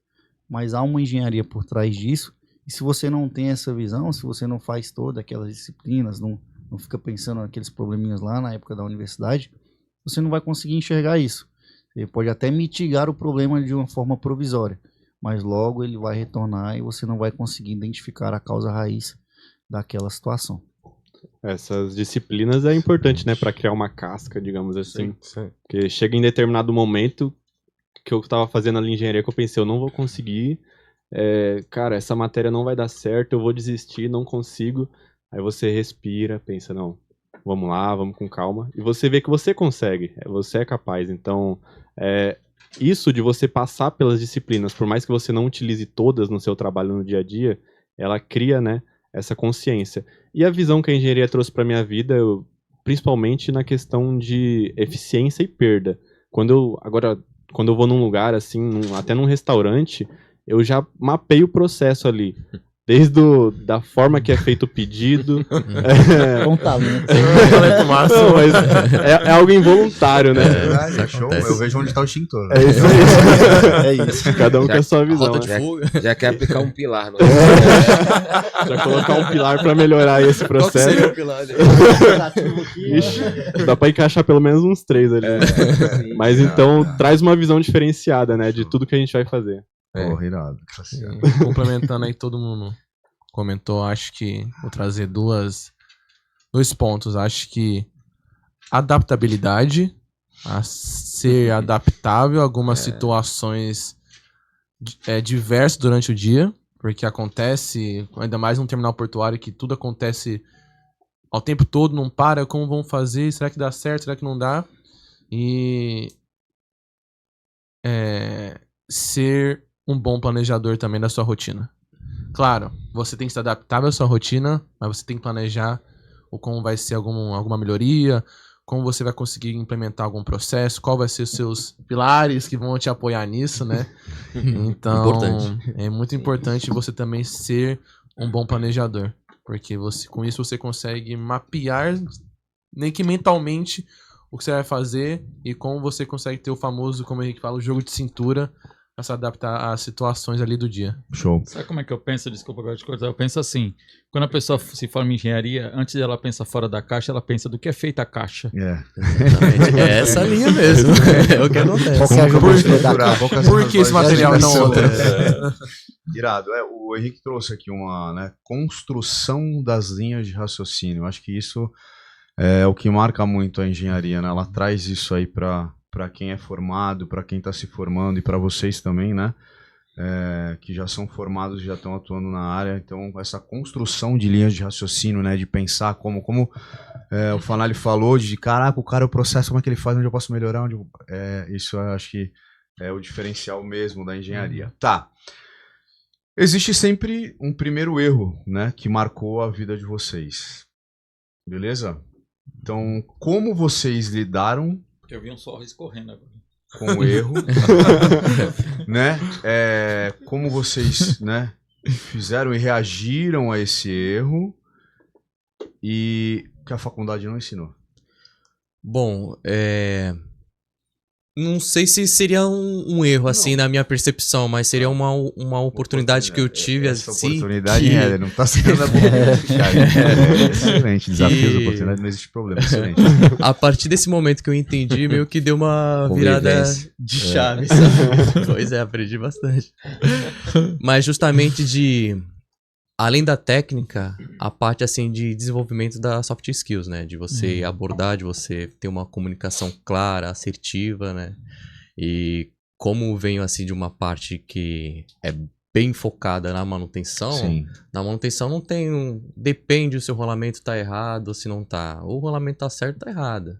mas há uma engenharia por trás disso, e se você não tem essa visão, se você não faz todas aquelas disciplinas, não fica pensando naqueles probleminhas lá na época da universidade, você não vai conseguir enxergar isso. Ele pode até mitigar o problema de uma forma provisória, mas logo ele vai retornar e você não vai conseguir identificar a causa raiz daquela situação. Essas disciplinas é importante, né, para criar uma casca, digamos assim. Sim. Porque chega em determinado momento que eu estava fazendo ali engenharia que eu pensei, eu não vou conseguir, cara, essa matéria não vai dar certo, eu vou desistir, não consigo. Aí você respira, pensa, não, vamos lá, vamos com calma. E você vê que você consegue, você é capaz. Então, isso de você passar pelas disciplinas, por mais que você não utilize todas no seu trabalho no dia a dia, ela cria, né, essa consciência. E a visão que a engenharia trouxe para minha vida, principalmente na questão de eficiência e perda. Quando eu vou num lugar, assim, até num restaurante, eu já mapeio o processo ali. da forma que é feito o pedido. Com talento. Talento máximo. Não, mas é algo involuntário, né? É show, eu vejo onde tá o extintor. É isso aí. É isso. Cada um com a sua visão. Rota de né? fuga. Já quer aplicar um pilar. No... Já colocar um pilar pra melhorar esse Qual que seria processo. o pilar? Ixi, dá pra encaixar pelo menos uns 3 ali. né? Mas então traz uma visão diferenciada, né? De tudo que a gente vai fazer. Porra, irado. E complementando aí, todo mundo comentou, acho que vou trazer dois pontos. Acho que adaptabilidade, a ser adaptável a algumas situações diversas durante o dia, porque acontece, ainda mais num terminal portuário, que tudo acontece ao tempo todo, não para, como vão fazer, será que dá certo, será que não dá? E ser um bom planejador também da sua rotina. Claro, você tem que se adaptar à sua rotina, mas você tem que planejar como vai ser alguma melhoria, como você vai conseguir implementar algum processo, qual vai ser os seus pilares que vão te apoiar nisso, né? Então, Importante. é muito importante você também ser um bom planejador, porque com isso você consegue mapear, nem que mentalmente, o que você vai fazer e como você consegue ter o famoso, como a gente fala, o jogo de cintura, pra se adaptar às situações ali do dia. Show. Sabe como é que eu penso? Desculpa agora te cortar. Eu penso assim, quando a pessoa se forma em engenharia, antes dela pensar fora da caixa, ela pensa do que é feita a caixa. Exatamente. É essa linha mesmo. É o que acontece. Qual que é a geometria da caixa? Por que esse material e não outro? Irado. O Henrique trouxe aqui uma construção das linhas de raciocínio. Eu acho que isso é o que marca muito a engenharia, né? Ela traz isso aí para quem é formado, para quem está se formando e para vocês também, né? Que já são formados e já estão atuando na área. Então, essa construção de linhas de raciocínio, né? De pensar como o Fanali falou, de caraca, o cara, o processo, como é que ele faz, onde eu posso melhorar, isso eu acho que é o diferencial mesmo da engenharia. Tá. Existe sempre um primeiro erro, né? Que marcou a vida de vocês. Beleza? Então, como vocês lidaram Eu vi um sorriso escorrendo agora. com o erro, né? Como vocês, né, fizeram e reagiram a esse erro e que a faculdade não ensinou. Bom, não sei se seria um erro, assim, na minha percepção, mas seria uma oportunidade que eu tive, Essa assim, oportunidade que... não está sendo excelente. Desafios, oportunidade, não existe problema. Excelente. A partir desse momento que eu entendi, meio que deu uma virada Convivência. de chave, sabe? Pois é, aprendi bastante. Mas justamente além da técnica, a parte assim de desenvolvimento da soft skills, né? De você abordar, de você ter uma comunicação clara, assertiva, né? E como venho assim de uma parte que é bem focada na manutenção, Sim. na manutenção não tem depende se o rolamento tá errado ou se não tá. O rolamento tá certo, tá errado.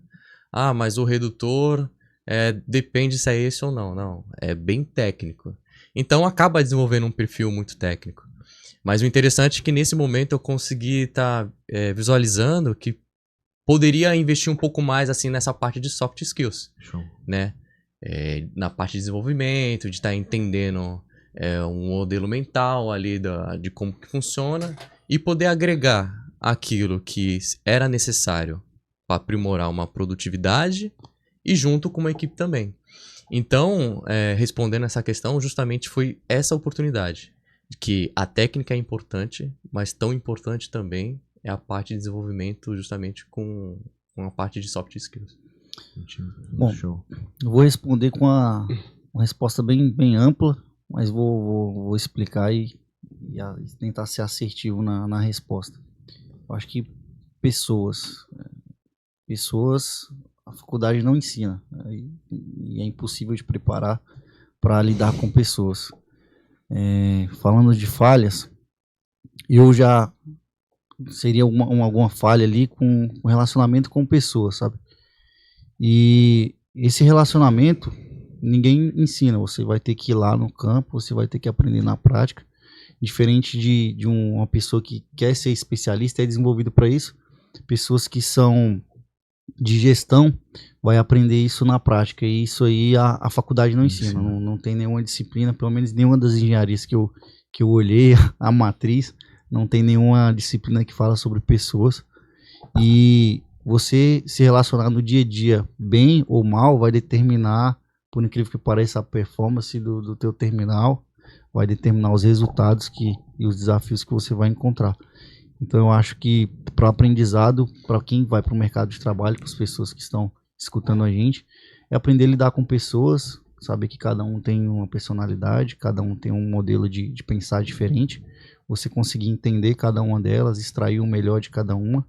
Ah, mas o redutor depende se é esse ou não. Não, é bem técnico. Então acaba desenvolvendo um perfil muito técnico. Mas o interessante é que nesse momento eu consegui estar visualizando que poderia investir um pouco mais assim nessa parte de soft skills, Show. né? Na parte de desenvolvimento, de estar entendendo um modelo mental ali de como que funciona e poder agregar aquilo que era necessário para aprimorar uma produtividade e junto com uma equipe também. Então, respondendo essa questão, justamente foi essa oportunidade. Que a técnica é importante, mas tão importante também é a parte de desenvolvimento justamente com a parte de soft skills. Bom, Show. eu vou responder com uma resposta bem ampla, mas vou explicar e tentar ser assertivo na resposta. Eu acho que pessoas a faculdade não ensina, e é impossível de preparar para lidar com pessoas. Falando de falhas, eu já seria alguma falha ali com relacionamento com pessoas, sabe? E esse relacionamento ninguém ensina, você vai ter que ir lá no campo, você vai ter que aprender na prática, diferente de uma pessoa que quer ser especialista, é desenvolvido para isso. Pessoas que são de gestão vai aprender isso na prática, e isso aí a faculdade não ensina. Não tem nenhuma disciplina, pelo menos nenhuma das engenharias que eu que eu olhei a matriz, não tem nenhuma disciplina que fala sobre pessoas. E você se relacionar no dia a dia bem ou mal vai determinar, por incrível que pareça, a performance do teu terminal, vai determinar os resultados e os desafios que você vai encontrar. Então eu acho que para o aprendizado, para quem vai para o mercado de trabalho, para as pessoas que estão escutando a gente, é aprender a lidar com pessoas, saber que cada um tem uma personalidade, cada um tem um modelo de pensar diferente, você conseguir entender cada uma delas, extrair o melhor de cada uma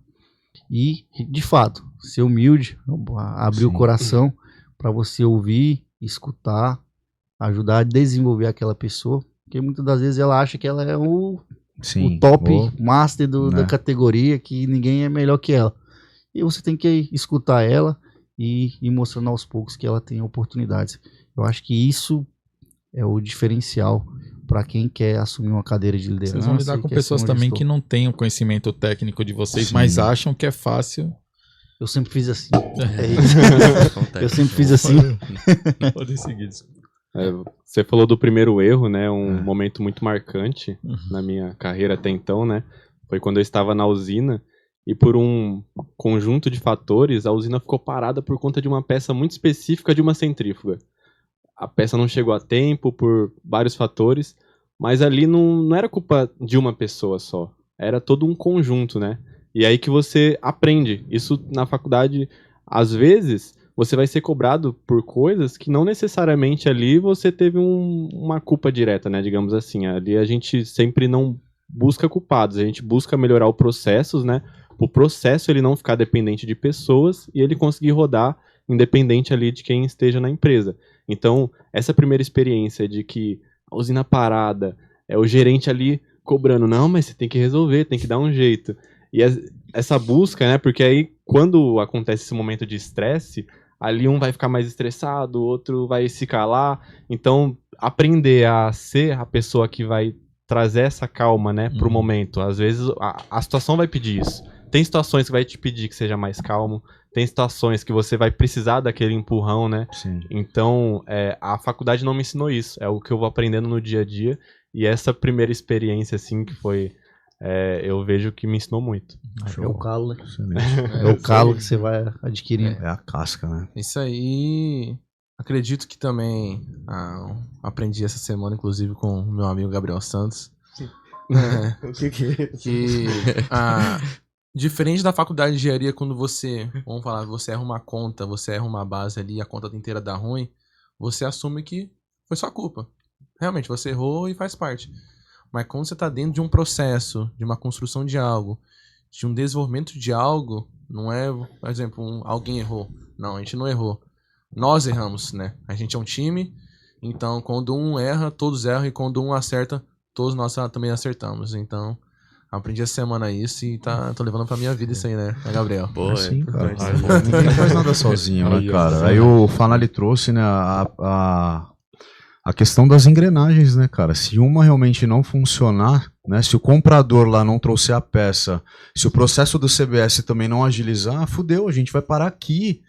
e, de fato, ser humilde, abrir o coração para você ouvir, escutar, ajudar a desenvolver aquela pessoa, porque muitas das vezes ela acha que ela é o top master da categoria, que ninguém é melhor que ela. E você tem que escutar ela e ir mostrando aos poucos que ela tem oportunidades. Eu acho que isso é o diferencial para quem quer assumir uma cadeira de liderança. Vocês vão lidar com pessoas também que não têm o conhecimento técnico de vocês, mas acham que é fácil. Eu sempre fiz assim. É isso. Eu sempre fiz assim. Podem seguir, desculpa. Você falou do primeiro erro, né? Um momento muito marcante na minha carreira até então, né? Foi quando eu estava na usina e por um conjunto de fatores, a usina ficou parada por conta de uma peça muito específica de uma centrífuga. A peça não chegou a tempo por vários fatores, mas ali não era culpa de uma pessoa só. Era todo um conjunto, né? E aí que você aprende. Isso na faculdade, às vezes, você vai ser cobrado por coisas que não necessariamente ali você teve uma culpa direta, né? Digamos assim. Ali a gente sempre não busca culpados, a gente busca melhorar o processo, né? O processo ele não ficar dependente de pessoas e ele conseguir rodar independente ali de quem esteja na empresa. Então, essa primeira experiência de que a usina parada, o gerente ali cobrando, não, mas você tem que resolver, tem que dar um jeito. E essa busca, né, porque aí quando acontece esse momento de estresse, ali um vai ficar mais estressado, o outro vai se calar. Então, aprender a ser a pessoa que vai trazer essa calma, né, pro momento. Às vezes a situação vai pedir isso. Tem situações que vai te pedir que seja mais calmo, tem situações que você vai precisar daquele empurrão, né? Sim. Então, a faculdade não me ensinou isso. É o que eu vou aprendendo no dia a dia. E essa primeira experiência, assim, que foi... eu vejo que me ensinou muito. É o calo, né? Excelente. É o calo que você vai adquirindo. É a casca, né? Isso aí, acredito que também aprendi essa semana, inclusive, com o meu amigo Gabriel Santos. O que é? Que diferente da faculdade de engenharia, quando você, vamos falar, você erra uma conta, você erra uma base ali e a conta inteira dá ruim, você assume que foi sua culpa. Realmente, você errou e faz parte. Mas quando você está dentro de um processo, de uma construção de algo, de um desenvolvimento de algo, não é, por exemplo, alguém errou. Não, a gente não errou. Nós erramos, né? A gente é um time, então quando um erra, todos erram, e quando um acerta, todos nós também acertamos. Então, aprendi essa semana isso e tô levando pra minha vida isso aí, né, Gabriel? Pô, Assim, cara. importante. Ninguém faz nada sozinho, né, cara? Aí o Fanali trouxe, né, a questão das engrenagens, né, cara? Se uma realmente não funcionar, né, se o comprador lá não trouxer a peça, se o processo do CBS também não agilizar, fudeu, a gente vai parar aqui,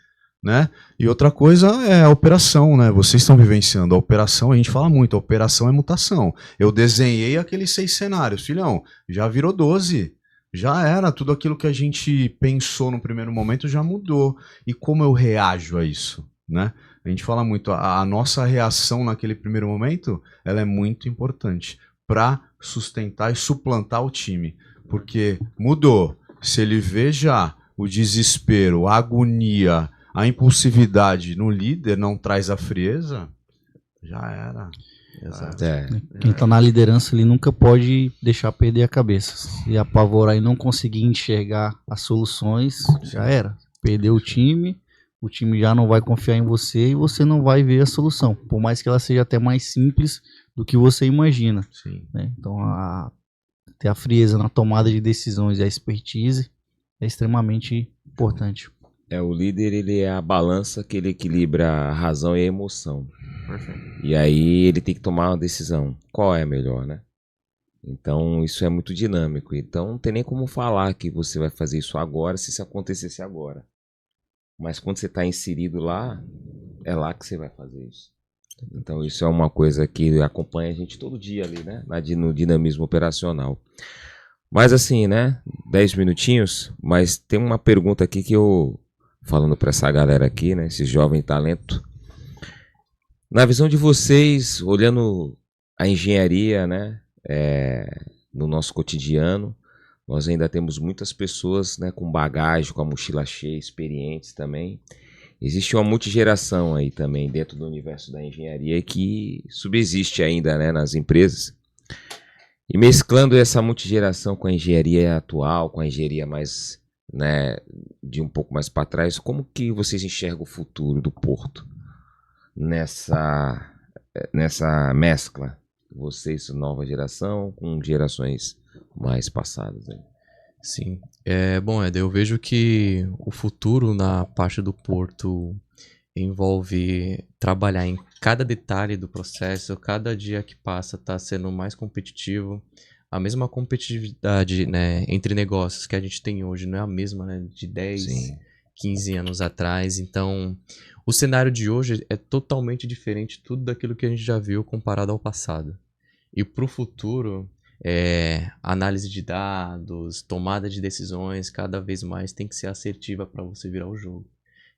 né? E outra coisa é a operação, né? Vocês estão vivenciando a operação, a gente fala muito, a operação é mutação. Eu desenhei aqueles 6 cenários, filhão, já virou 12. Já era, tudo aquilo que a gente pensou no primeiro momento já mudou. E como eu reajo a isso, né? A gente fala muito, a nossa reação naquele primeiro momento, ela é muito importante para sustentar e suplantar o time. Porque mudou. Se ele vê já o desespero, a agonia, a impulsividade no líder, não traz a frieza, já era. Exato. Quem tá na liderança, ele nunca pode deixar perder a cabeça. Se apavorar e não conseguir enxergar as soluções, já era. Perdeu o time já não vai confiar em você e você não vai ver a solução. Por mais que ela seja até mais simples do que você imagina. Sim. Né? Então, ter a frieza na tomada de decisões e a expertise é extremamente importante. O líder, ele é a balança que ele equilibra a razão e a emoção. Perfeito. E aí ele tem que tomar uma decisão. Qual é a melhor, né? Então isso é muito dinâmico. Então não tem nem como falar que você vai fazer isso agora se isso acontecesse agora. Mas quando você está inserido lá, é lá que você vai fazer isso. Então isso é uma coisa que acompanha a gente todo dia ali, né? No dinamismo operacional. Mas assim, né? 10 minutinhos, mas tem uma pergunta aqui que eu, falando para essa galera aqui, né? Esse jovem talento. Na visão de vocês, olhando a engenharia, né? No nosso cotidiano, nós ainda temos muitas pessoas, né, com bagagem, com a mochila cheia, experientes também. Existe uma multigeração aí também dentro do universo da engenharia que subsiste ainda, né, nas empresas. E mesclando essa multigeração com a engenharia atual, com a engenharia mais, né, de um pouco mais para trás, como que vocês enxergam o futuro do Porto nessa mescla? Vocês, nova geração, com gerações mais passadas, né? Sim. Bom, Éder, eu vejo que o futuro na parte do Porto envolve trabalhar em cada detalhe do processo, cada dia que passa está sendo mais competitivo. A mesma competitividade, né, entre negócios que a gente tem hoje não é a mesma, né, de 10, Sim. 15 anos atrás. Então, o cenário de hoje é totalmente diferente, tudo daquilo que a gente já viu comparado ao passado. E para o futuro, análise de dados, tomada de decisões, cada vez mais tem que ser assertiva para você virar o jogo.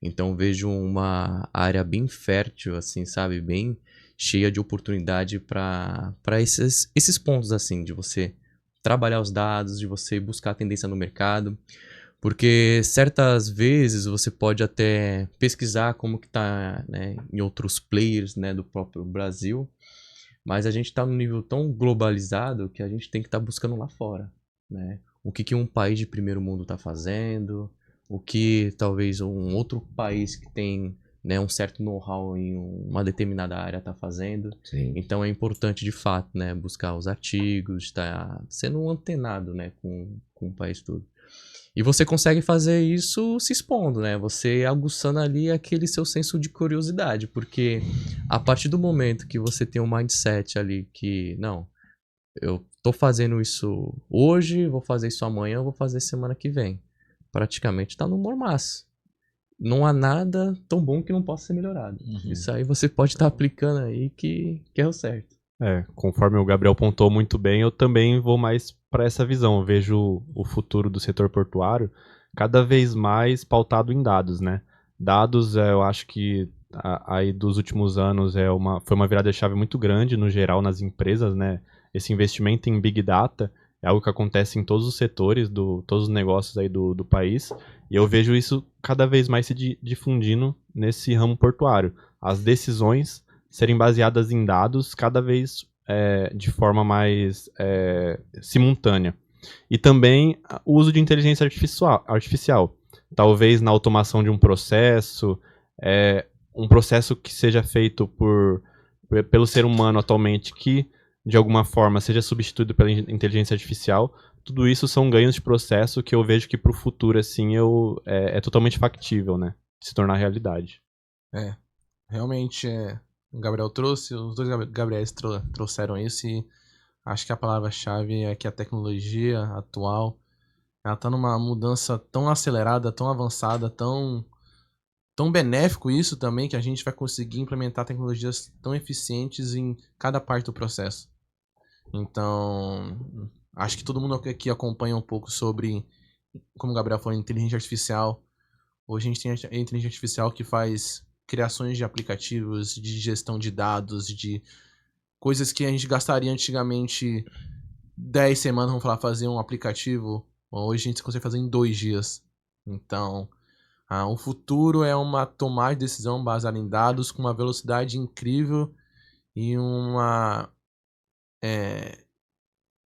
Então vejo uma área bem fértil, assim, sabe, bem cheia de oportunidade para esses pontos, assim, de você trabalhar os dados, de você buscar a tendência no mercado, porque certas vezes você pode até pesquisar como que está, né, em outros players, né, do próprio Brasil. Mas a gente está num nível tão globalizado que a gente tem que estar buscando lá fora, né? O que um país de primeiro mundo está fazendo, o que talvez um outro país que tem, né, um certo know-how em uma determinada área está fazendo. Sim. Então é importante, de fato, né, buscar os artigos, estar sendo antenado, né, com o país todo. E você consegue fazer isso se expondo, né? Você aguçando ali aquele seu senso de curiosidade, porque a partir do momento que você tem um mindset ali que, não, eu tô fazendo isso hoje, vou fazer isso amanhã, vou fazer semana que vem. Praticamente tá no mormaço. Não há nada tão bom que não possa ser melhorado. Uhum. Isso aí você pode estar aplicando aí que é o certo. Conforme o Gabriel pontuou muito bem, eu também vou mais para essa visão. Eu vejo o futuro do setor portuário cada vez mais pautado em dados, né? Dados, eu acho que aí dos últimos anos foi uma virada de chave muito grande no geral nas empresas, né? Esse investimento em Big Data é algo que acontece em todos os setores, todos os negócios aí do país, e eu vejo isso cada vez mais se difundindo nesse ramo portuário. As decisões serem baseadas em dados cada vez de forma mais simultânea. E também o uso de inteligência artificial. Talvez na automação de um processo que seja feito pelo ser humano atualmente, que de alguma forma seja substituído pela inteligência artificial. Tudo isso são ganhos de processo que eu vejo que para o futuro assim, é totalmente factível, né, de se tornar realidade. Realmente o Gabriel trouxe, os dois Gabriéis trouxeram isso, e acho que a palavra-chave é que a tecnologia atual ela está numa mudança tão acelerada, tão avançada, tão benéfico isso também, que a gente vai conseguir implementar tecnologias tão eficientes em cada parte do processo. Então, acho que todo mundo aqui acompanha um pouco sobre, como o Gabriel falou, inteligência artificial. Hoje a gente tem a inteligência artificial que faz criações de aplicativos, de gestão de dados, de coisas que a gente gastaria antigamente 10 semanas, vamos falar, fazer um aplicativo. Hoje a gente consegue fazer em 2 dias. Então, o futuro é uma tomada de decisão baseada em dados com uma velocidade incrível e uma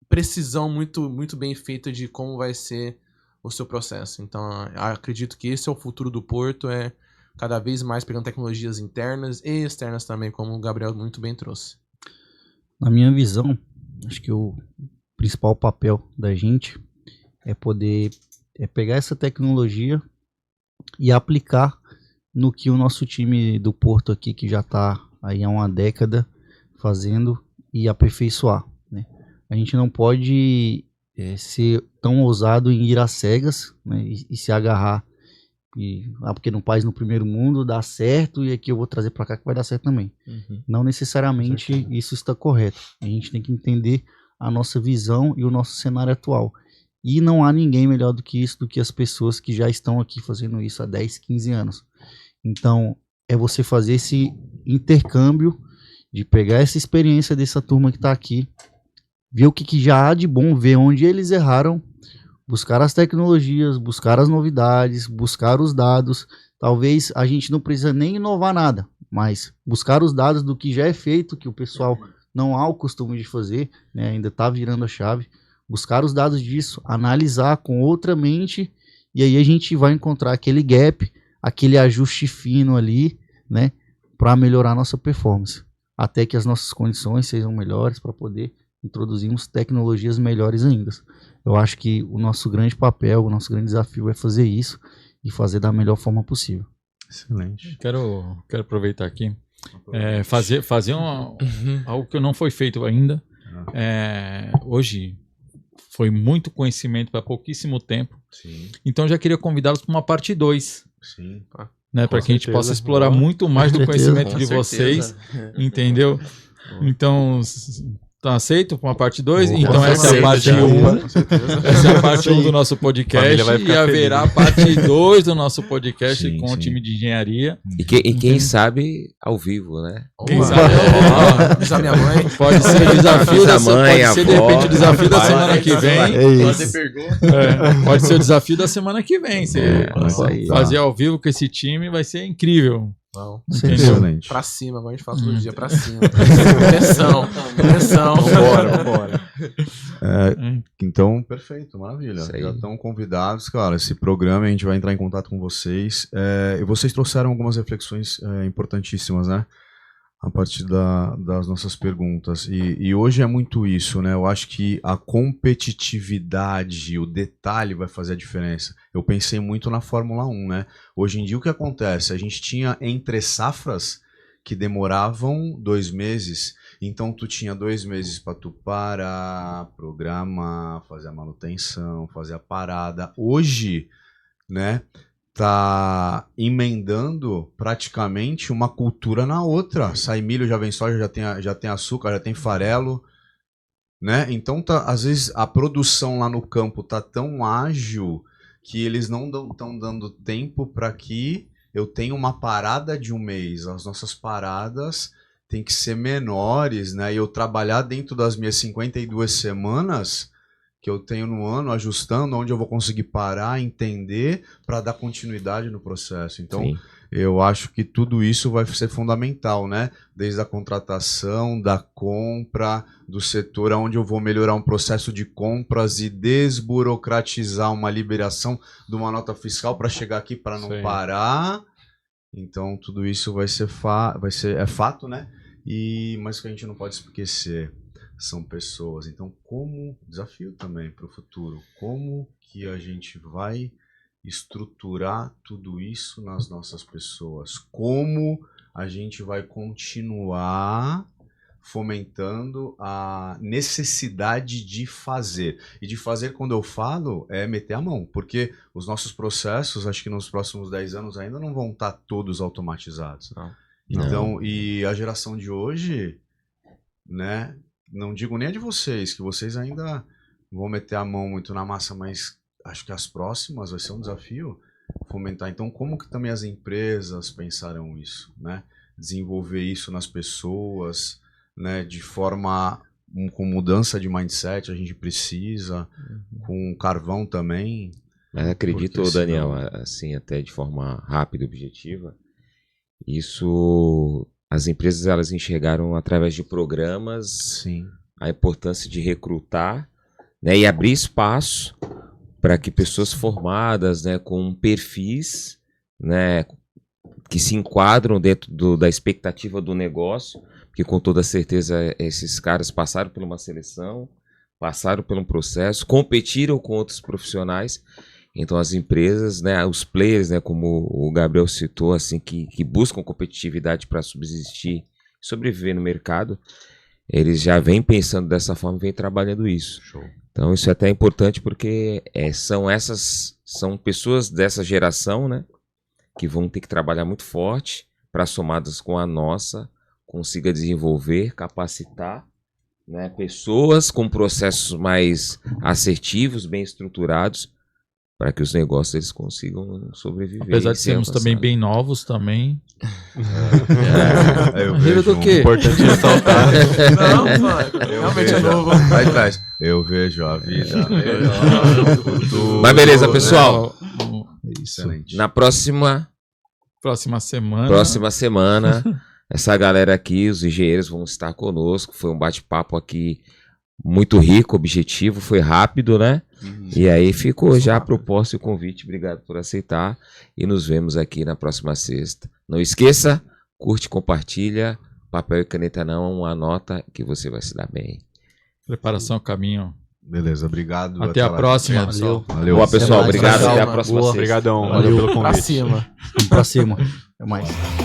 precisão muito, muito bem feita de como vai ser o seu processo. Então, acredito que esse é o futuro do Porto, cada vez mais pegando tecnologias internas e externas também, como o Gabriel muito bem trouxe. Na minha visão, acho que o principal papel da gente é poder pegar essa tecnologia e aplicar no que o nosso time do Porto aqui, que já está aí há uma década fazendo, e aperfeiçoar, né? A gente não pode ser tão ousado em ir às cegas, né, e se agarrar Porque no país no primeiro mundo dá certo e aqui eu vou trazer para cá que vai dar certo também. Não necessariamente isso está correto. A gente tem que entender a nossa visão e o nosso cenário atual. E não há ninguém melhor do que isso, do que as pessoas que já estão aqui fazendo isso há 10, 15 anos. Então, é você fazer esse intercâmbio de pegar essa experiência dessa turma que está aqui, ver o que já há de bom, ver onde eles erraram, buscar as tecnologias, buscar as novidades, buscar os dados. Talvez a gente não precisa nem inovar nada, mas buscar os dados do que já é feito, que o pessoal não há o costume de fazer, né, ainda está virando a chave. Buscar os dados disso, analisar com outra mente, e aí a gente vai encontrar aquele gap, aquele ajuste fino ali, né, para melhorar a nossa performance, até que as nossas condições sejam melhores para poder introduzirmos tecnologias melhores ainda. Eu acho que o nosso grande papel, o nosso grande desafio é fazer isso e fazer da melhor forma possível. Excelente. Quero aproveitar aqui, fazer algo que não foi feito ainda. Hoje foi muito conhecimento para pouquíssimo tempo. Sim. Então já queria convidá-los para uma parte 2. Sim. Né, para que a gente possa explorar muito mais do conhecimento de vocês. Entendeu? Então, tá aceito para uma parte 2? Então essa é a parte 1. Essa é a parte 1 do nosso podcast. E haverá a parte 2 do nosso podcast com o time de engenharia. E quem sabe ao vivo, né? Quem sabe? Avisar minha mãe. Pode ser o desafio da mãe, pode ser de repente o desafio da semana que vem. Pode ser o desafio da semana que vem. Fazer ao vivo com esse time vai ser incrível. Não. Excelente. Pra cima, agora a gente faz todo dia pra cima. Pressão. Vambora. Então, perfeito, maravilha. Já estão convidados, cara. Esse programa, a gente vai entrar em contato com vocês. E vocês trouxeram algumas reflexões importantíssimas, né? A partir das nossas perguntas. E hoje é muito isso, né? Eu acho que a competitividade, o detalhe vai fazer a diferença. Eu pensei muito na Fórmula 1, né? Hoje em dia o que acontece? A gente tinha entre safras que demoravam 2 meses. Então tu tinha 2 meses para tu parar, programar, fazer a manutenção, fazer a parada. Hoje, né? Tá emendando praticamente uma cultura na outra. Sai milho, já vem soja, já tem açúcar, já tem farelo, né? Então, às vezes, a produção lá no campo tá tão ágil que eles não estão dando tempo para que eu tenha uma parada de 1 mês. As nossas paradas têm que ser menores, né? E eu trabalhar dentro das minhas 52 semanas que eu tenho no ano, ajustando onde eu vou conseguir parar, entender, para dar continuidade no processo. Então, sim, eu acho que tudo isso vai ser fundamental, né? Desde a contratação, da compra, do setor onde eu vou melhorar um processo de compras e desburocratizar uma liberação de uma nota fiscal para chegar aqui para não parar. Então, tudo isso vai ser fato, né? Mas o que a gente não pode esquecer são pessoas. Então, desafio também para o futuro, como que a gente vai estruturar tudo isso nas nossas pessoas? Como a gente vai continuar fomentando a necessidade de fazer? E de fazer, quando eu falo, é meter a mão, porque os nossos processos, acho que nos próximos 10 anos ainda não vão estar todos automatizados. Então, e a geração de hoje, né? Não digo nem a de vocês, que vocês ainda vão meter a mão muito na massa, mas acho que as próximas vai ser um desafio fomentar. Então, como que também as empresas pensaram isso, né? Desenvolver isso nas pessoas, né? De forma, com mudança de mindset, a gente precisa, com carvão também. Mas acredito, Daniel, assim, até de forma rápida e objetiva, isso... As empresas, elas enxergaram através de programas, sim, a importância de recrutar, né, e abrir espaço para que pessoas formadas, né, com perfis, né, que se enquadram dentro da expectativa do negócio, porque com toda certeza esses caras passaram por uma seleção, passaram por um processo, competiram com outros profissionais. Então as empresas, né, os players, né, como o Gabriel citou, assim, que buscam competitividade para subsistir, sobreviver no mercado, eles já vêm pensando dessa forma e vêm trabalhando isso. Show. Então isso é até importante porque são pessoas dessa geração, né, que vão ter que trabalhar muito forte para, somadas com a nossa, consiga desenvolver, capacitar, né, pessoas com processos mais assertivos, bem estruturados, para que os negócios eles consigam sobreviver. Apesar de sem sermos avançar. também bem novos também. Eu Rio do quê? Importante ressaltar. Não, mano, realmente é novo. Vai atrás. Eu vejo a vida melhor no futuro. Mas beleza, pessoal. Excelente. Na próxima semana, essa galera aqui, os engenheiros vão estar conosco. Foi um bate-papo aqui muito rico, objetivo, foi rápido, né? E aí ficou já a proposta e o convite. Obrigado por aceitar. E nos vemos aqui na próxima sexta. Não esqueça, curte, compartilha. Papel e caneta não, anota que você vai se dar bem. Preparação ao caminho. Beleza, obrigado. Até a lá. próxima, pessoal. Valeu. Boa, pessoal. mais. Obrigado. Tchau, Até a mano. próxima Boa. sexta. Obrigadão. Valeu. Valeu pelo Pra convite. cima. Vamos pra cima. Até mais.